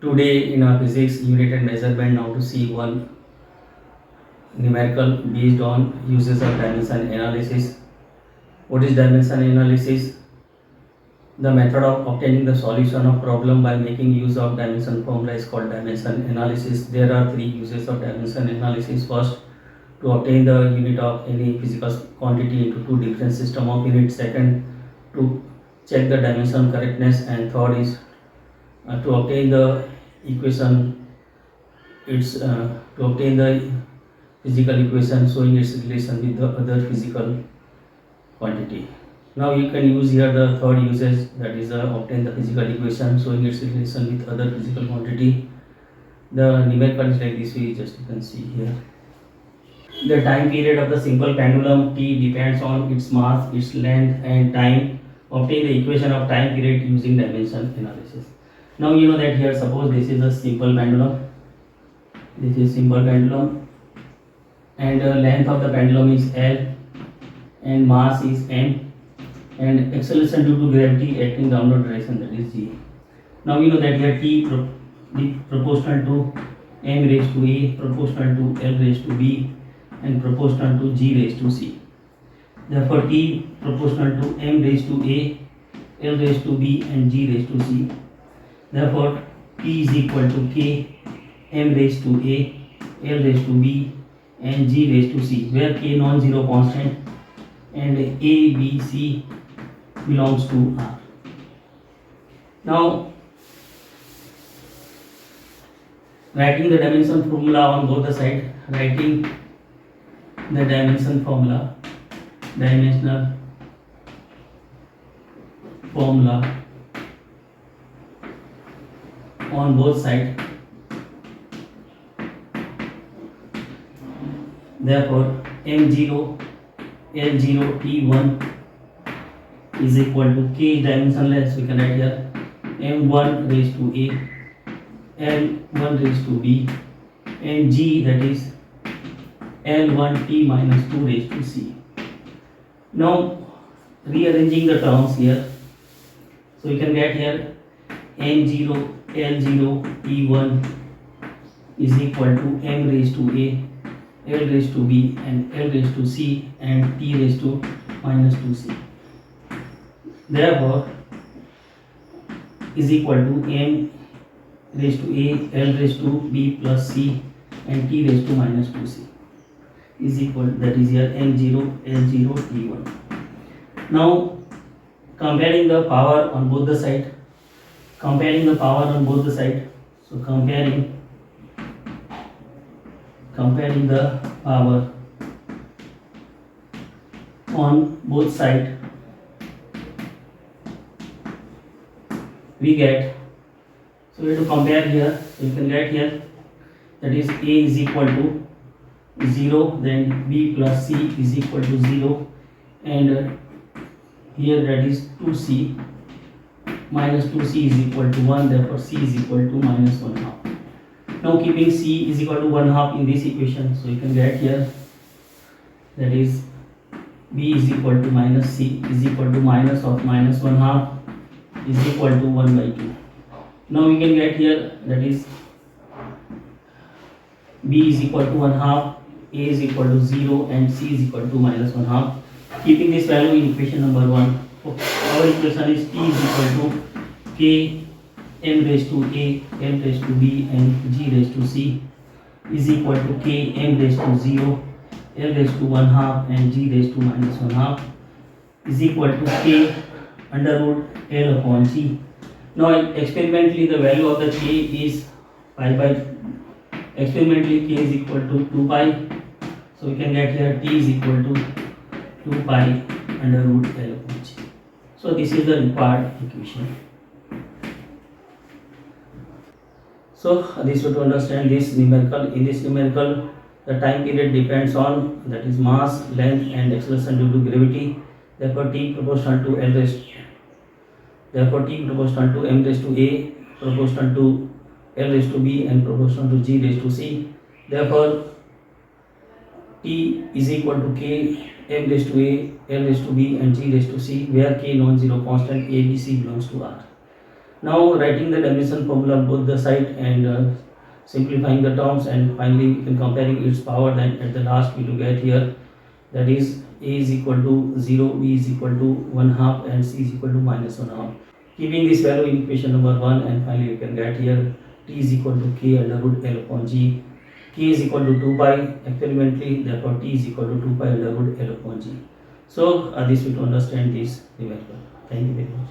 Today in our physics unit and measurement, now to see one numerical based on uses of dimension analysis. What is dimension analysis? The method of obtaining the solution of problem by making use of dimension formula is called dimension analysis. There are three uses of dimension analysis. First, to obtain the unit of any physical quantity into two different system of units. Second, to check the dimension correctness, and third is to obtain the equation. It's to obtain the physical equation showing its relation with the other physical quantity. Now you can use here the third usage, that is obtain the physical equation showing its relation with other physical quantity. The numerical is like this way, just you can see here. The time period of the simple pendulum T depends on its mass, its length and time. Obtain the equation of time period using dimension analysis. Now you know that here, suppose this is a simple pendulum. This is simple pendulum and length of the pendulum is L and mass is m and acceleration due to gravity acting downward direction, that is g. Now you know that here T proportional to m raised to a, proportional to L raised to b and proportional to g raised to c. Therefore T proportional to m raised to a, L raised to b and g raised to c. Therefore T is equal to k m raised to a, L raised to b and g raised to c, where k non-zero constant and a, b, c belongs to R. Now writing the dimension formula on both the sides, writing the dimension formula, dimensional formula on both sides. Therefore m0 L0 T1 is equal to k dimensionless, we can write here m1 raised to a, L1 raised to b and g, that is L1 T minus 2 raised to c. Now rearranging the terms here, so you can get here m0 L0 T1 is equal to m raised to a, L raised to b and L raised to c and t raised to minus 2c. Therefore is equal to m raised to a, L raised to b plus c and t raised to minus 2c is equal, that is here m0 L0 T1. Now comparing the power on both the side, comparing the power on both the side, so comparing the power on both sides, we get, so we have to compare here, so you can get here, that is a is equal to 0, then b plus c is equal to 0 and here that is 2c minus 2c is equal to 1, therefore c is equal to minus 1 half. Now keeping c is equal to 1 half in this equation, so you can get here, that is b is equal to minus c is equal to minus of minus 1 half is equal to 1 by 2. Now we can get here, that is b is equal to 1 half, a is equal to 0 and c is equal to minus 1 half. Keeping this value in equation number 1, our equation is t is equal to k m raised to a, L raised to b and g raised to c is equal to k m raised to 0, L raised to 1 half and g raised to minus 1 half is equal to k under root L upon g. Now experimentally the value of the k is pi by, experimentally k is equal to 2 pi, so we can get here t is equal to 2 pi under root L upon g. So this is the required equation. So this way to understand this numerical. In this numerical, the time period depends on, that is mass, length and acceleration due to gravity. Therefore t proportional to L raised, therefore t proportional to m raised to a, proportional to L raised to b and proportional to g raised to c. Therefore t is equal to k m raised to a, L raised to b and g raised to c, where k non-zero constant a, b, c belongs to R. Now writing the dimension formula on both the side and simplifying the terms, and finally we can comparing its power, then at the last we will get here, that is a is equal to 0, b is equal to 1 half, and c is equal to minus 1 half. Keeping this value in equation number 1, and finally we can get here t is equal to k under root L upon g. K is equal to 2 pi experimentally, therefore t is equal to 2 pi under root L upon g. So this way to understand this numerical. Thank you very much.